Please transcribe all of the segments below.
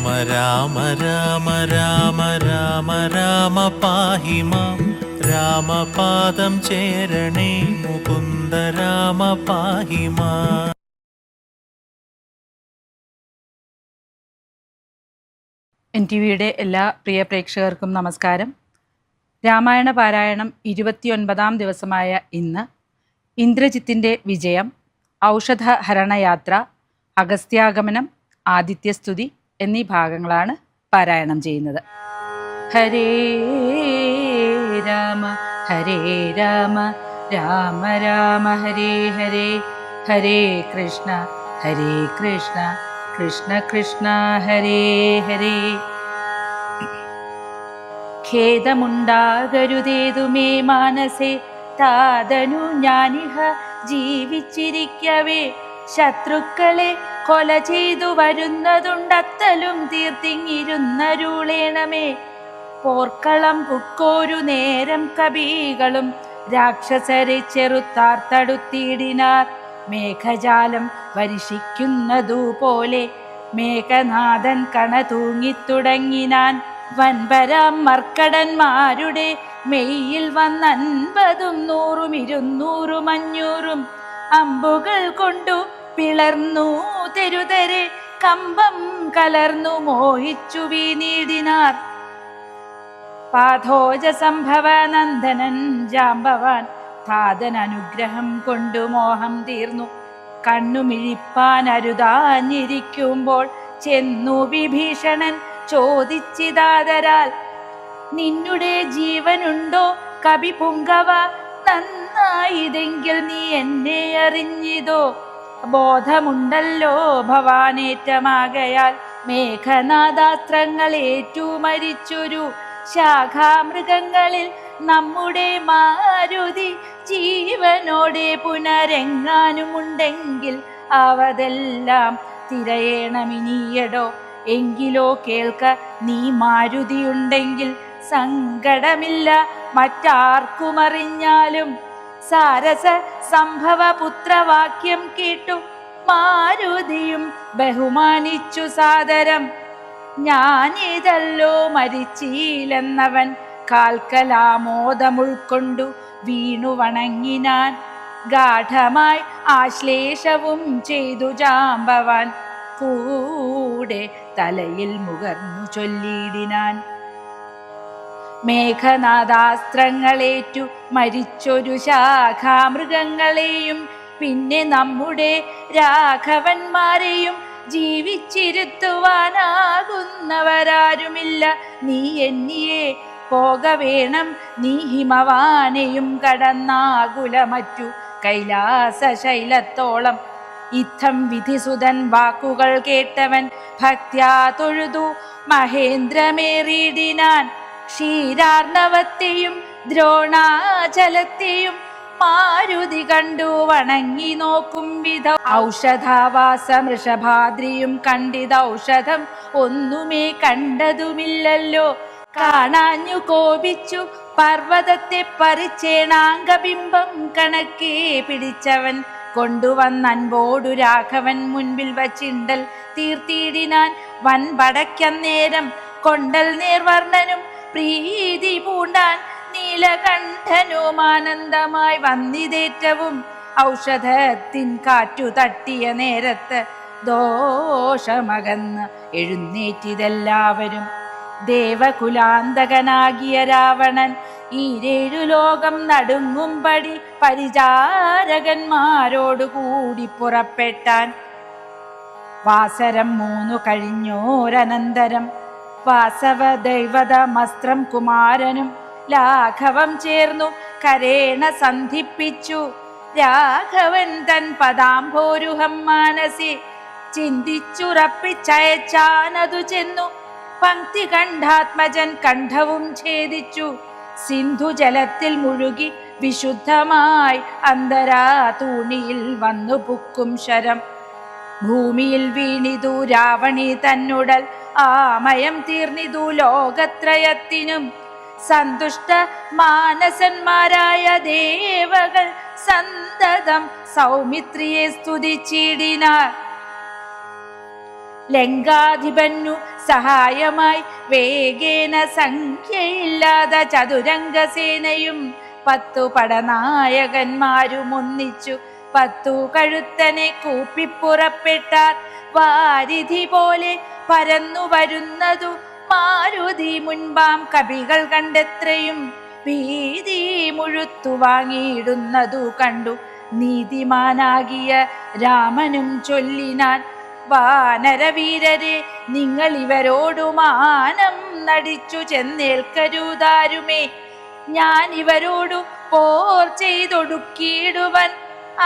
രാമ രാമ രാമ രാമ രാമ പാഹി മാം രാമപാദം ചേരണേ മുകുന്ദ രാമ പാഹി മാം. NTVയുടെ എല്ലാ പ്രിയ പ്രേക്ഷകർക്കും നമസ്കാരം. രാമായണ പാരായണം 29-ാം ദിവസമായ ഇന്ന് ഇന്ദ്രജിത്തിൻ്റെ വിജയം, ഔഷധഹരണയാത്ര, അഗസ്ത്യാഗമനം, ആദിത്യസ്തുതി എന്നീ ഭാഗങ്ങളാണ് പാരായണം ചെയ്യുന്നത്. ഹരേ രാമ രാമ രാമ ഹരേ ഹരേ, ഹരേ കൃഷ്ണ കൃഷ്ണ കൃഷ്ണ ഹരേ ഹരേ. ഖേദമുണ്ടാകരുതേതുമേ മാനസേ, താതനു ഞാനിഹ ജീവിച്ചിരിക്കവേ ശത്രുക്കളെ കൊല ചെയ്തു വരുന്നതുണ്ടത്തലും തീർത്തിങ്ങിരുന്നരുളേണമേ. പോർക്കളം പുക്കോരു നേരം കവികളും രാക്ഷസരെ ചെറുത്താർത്തടുത്തിടിനാർ. മേഘജാലം വർഷിക്കുന്നതുപോലെ മേഘനാഥൻ കണ തൂങ്ങിത്തുടങ്ങിനാൻ. വൻപരാം മർക്കടന്മാരുടെ മെയ്യിൽ വന്നൻപതും 100ഉം 200ഉം 500ഉം അമ്പുകൾ കൊണ്ടു പിളർന്നു തെരുതരെ കമ്പം കലർന്നു മോഹിച്ചു വീണീടിനാർ. പാഥോജ സംഭവ നന്ദനൻ ജാമ്പവാൻ താതൻ അനുഗ്രഹം കൊണ്ടു മോഹം തീർന്നു. കണ്ണുമിഴിപ്പാൻ അരുതാഞ്ഞിരിക്കുമ്പോൾ ചെന്നു വിഭീഷണൻ ചോദിച്ചിതാതരാൽ, നിന്നുടെ ജീവനുണ്ടോ കവി പുങ്കവ? നന്നായതെങ്കിൽ നീ എന്നെ അറിഞ്ഞിതോ? ബോധമുണ്ടല്ലോ ഭവാനേറ്റമാകയാൽ മേഘനാദാസ്ത്രങ്ങൾ ഏറ്റു മരിച്ചൊരു ശാഖാമൃഗങ്ങളിൽ നമ്മുടെ മാരുതി ജീവനോടെ പുനരെങ്ങാനുമുണ്ടെങ്കിൽ അവതെല്ലാം തിരയണമിനിയടോ. എങ്കിലോ കേൾക്ക, നീ മാരുതിയുണ്ടെങ്കിൽ സങ്കടമില്ല മറ്റാർക്കുമറിഞ്ഞാലും. സാരസ സംഭവ പുത്രവാക്യം കേട്ടു മാരുതിയും ബഹുമാനിച്ചു സാദരം. ഞാനിതല്ലോ മരിച്ചീലെന്നവൻ കാൽക്കലാമോദമുൾക്കൊണ്ടു വീണു വണങ്ങിനാൻ. ഗാഠമായി ആശ്ലേഷവും ചെയ്തു ജാമ്പവാൻ കൂടെ തലയിൽ മുകർന്നു ചൊല്ലിയിടിനാൻ. മേഘനാദാസ്ത്രങ്ങളേറ്റു മരിച്ചൊരു ശാഖാമൃഗങ്ങളെയും പിന്നെ നമ്മുടെ രാഘവന്മാരെയും ജീവിച്ചിരുത്തുവാനാകുന്നവരാരുമില്ല. നീ എന്നിയെ പോകവേണം, നീ ഹിമവാനെയും കടന്നാകുലമറ്റു കൈലാസശൈലത്തോളം. ഇത്തം വിധിസുതൻ വാക്കുകൾ കേട്ടവൻ ഭക്ത്യാ തൊഴുതു മഹേന്ദ്രമേറിയിടിനാൻ. ക്ഷീരാർണവത്തെയും ദ്രോണാചലത്തെയും മാരുതി കണ്ടു വണങ്ങി നോക്കും വിധം. ഔഷധാവാസമൃഷഭാദ്രിയും കണ്ടിതൗഷധം ഒന്നുമേ കണ്ടതുമില്ലല്ലോ. കാണാഞ്ഞു കോപിച്ചു പർവ്വതത്തെ പറിച്ചേണാംഗബിംബം കണക്കേ പിടിച്ചവൻ കൊണ്ടുവന്നൻപോടു രാഘവൻ മുൻപിൽ വച്ചിണ്ടൽ തീർത്തിയിടിനാൻ. വൻപടയ്ക്കന്നേരം കൊണ്ടൽ നേർവർണ്ണനും പ്രീതി പൂണ്ടാൻ. നീലകണ്ഠനും ആനന്ദമായി വന്നിതേറ്റവും ഔഷധത്തിൻ കാറ്റു തട്ടിയ നേരത്ത് ദോഷമകന്ന് എഴുന്നേറ്റിതെല്ലാവരും. ദേവകുലാന്തകനാകിയ രാവണൻ ഈരേഴു ലോകം നടുങ്ങുംപടി പരിചാരകന്മാരോടു കൂടി പുറപ്പെട്ടാൻ. വാസരം 3 കഴിഞ്ഞോരനന്തരം വാസവദൈവതമസ്ത്രം കുമാരനും ലാഘവം ചേർന്നു കരേണ സന്ധിപ്പിച്ചു. രാഘവൻ തൻ പദാംഭോരുഹം മാനസി ചിന്തിച്ചുറപ്പിച്ചയച്ചാനതു ചെന്നു. പങ്ക്തി കണ്ഠാത്മജൻ കണ്ഠവും ഛേദിച്ചു. സിന്ധുജലത്തിൽ മുഴുകി വിശുദ്ധമായി അന്തരാ തൂണിയിൽ വന്നു പുക്കും ശരം. ഭൂമിയിൽ വീണിതു രാവണി തന്നുടൽ, ആമയം തീർന്നിതു ലോകത്രയത്തിനും. സന്തുഷ്ട മാനസന്മാരായ ദേവകൾ സന്തതം സൗമിത്രിയെ സ്തുതിച്ചിടിനാർ. ലങ്കാധിപന്നു സഹായമായി വേഗേന സംഖ്യയില്ലാതെ ചതുരംഗസേനയും 10 പടനായകന്മാരും ഒന്നിച്ചു 10 കഴുത്തനെ കൂപ്പിപ്പുറപ്പെട്ടാർ. വാരിധി പോലെ പരന്നു വരുന്നതു മാരുതി മുൻപാം കവികൾ കണ്ടെത്രയും ഭീതി മുഴുത്തു വാങ്ങിയിടുന്നതു കണ്ടു. നീതിമാനാകിയ രാമനും ചൊല്ലിനാൻ, വാനരവീരരെ, നിങ്ങൾ ഇവരോടു മാനം നടിച്ചു ചെന്നേൽക്കരുതാരുമേ. ഞാൻ ഇവരോടു പോർ ചെയ്തൊടുക്കിയിടുവൻ.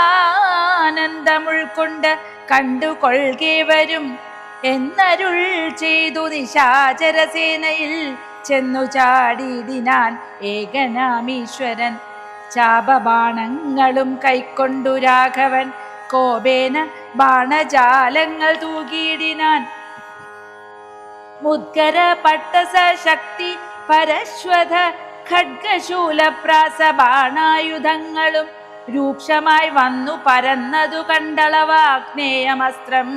ആനന്ദമുൾക്കൊണ്ട് കണ്ടുകൊള്ളുകേവരും എന്നരുൾ ചെയ്തു നിശാചരസേനയിൽ ചെന്നു ചാടിയിടിനാൻ ഏകനാമീശ്വരൻ. ചാപബാണങ്ങളും കൈക്കൊണ്ടു രാഘവൻ കോപേന ബാണജാലങ്ങൾ തൂകിയിടിനാൻ. മുദ്ഗര പട്ടസ ശക്തി പരശ്വത ഖഡ്ഗശൂലപ്രാസ ബാണായുധങ്ങളും രൂക്ഷമായി വന്നു പരന്നതു കണ്ടളവാഗ്നേയമസ്ത്രം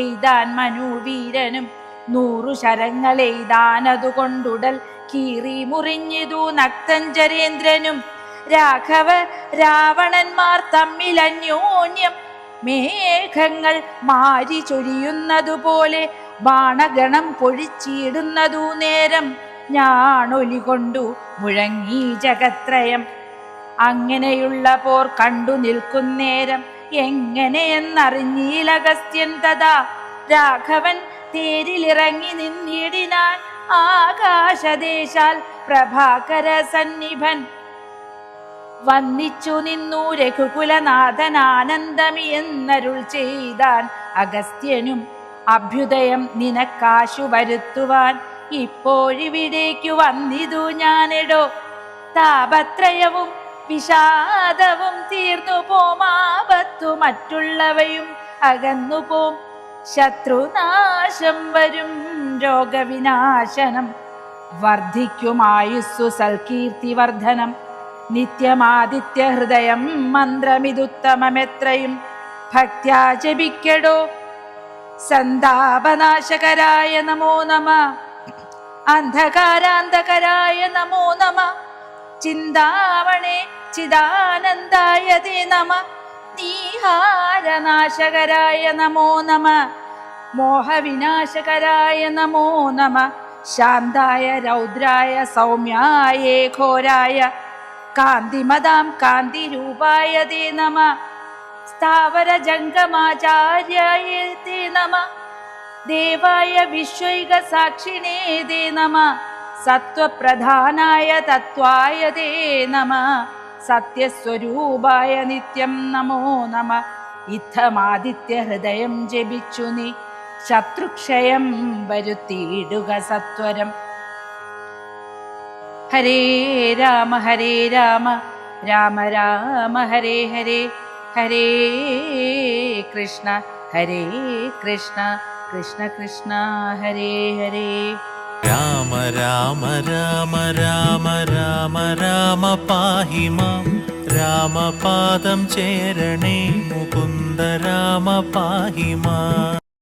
എയ്താൻ മനൂവീരനും. 100 ശരങ്ങൾ എയ്താനതു കൊണ്ടുടൽ കീറി മുറിഞ്ഞിതു നക്തഞ്ചരേന്ദ്രനും. രാഘവ രാവണന്മാർ തമ്മിലന്യോന്യം മേഘങ്ങൾ മാരി ചൊരിയുന്നതുപോലെ ബാണഗണം പൊഴിച്ചിടുന്നതു നേരം ഞാണൊലികൊണ്ടു മുഴങ്ങി ജഗത്രയം. അങ്ങനെയുള്ള പോർ കണ്ടു നിൽക്കുന്നേരം എങ്ങനെയെന്നറിഞ്ഞീലഗസ്ത്യൻ തഥാ രാഘവൻ തേരിലിറങ്ങി നിന്നിടിനാൻ ആകാശദേശാൽ പ്രഭാകര സന്നിഭൻ. വന്നിച്ചു നിന്നു രഘുകുലനാഥൻ ആനന്ദമി എന്നരുൾ ചെയ്താൻ അഗസ്ത്യനും, അഭ്യുദയം നിനക്കാശു വരുത്തുവാൻ ഇപ്പോഴിവിടേക്കു വന്നിതു ഞാനെടോ. താപത്രയവും വിഷാദവും തീർന്നു പോമാപത്തു മറ്റുള്ളവയും അകന്നു പോം. ശത്രുനാശം വരും, രോഗവിനാശനം വർദ്ധിക്കുമായുസ്സു സൽകീർത്തിവർദ്ധനം. നിത്യമാദിത്യ ഹൃദയം മന്ത്രമിതുത്തമമെത്രയും ഭക്ത്യാ ജപിക്കടോ. സന്താപനാശകരായ നമോ നമ, അന്ധകാരാന്തകരായ നമോ നമ, ചിന്താമണേ ചിദാനന്ദായ തേ നമ, നീഹാരനാശകരായ നമോ നമ, മോഹവിനാശകരായ നമോ നമ, ശാന്തായ രൗദ്രായ സൗമ്യായേ ഘോരായ കാന്തിമതാം കാന്തിരൂപായ തേ നമ, സ്ഥാവര ജംഗമാചാര്യായ തേ നമ, ദേവായ വിശ്വൈക സാക്ഷിണേ തേ നമ, സത്വപ്രധാനായ തത്വായ തേ നമ, സത്യസ്വരൂപായ നിത്യം നമോ നമ. ഇത്തമാദിത്യ ഹൃദയം ജപിച്ചു നീ ശത്രുക്ഷയം വരുത്തിയിടുക സത്വരം. ഹരേ രാമ രാമ രാമ ഹരേ ഹരേ, ഹരേ കൃഷ്ണ കൃഷ്ണ കൃഷ്ണ ഹരേ ഹരേ. രാമ രാമ രാമ രാമ രാമ രാമ പാഹി മാം, രാമപാദം ചേരണേ മുകുന്ദ രാമ പാഹി മാം.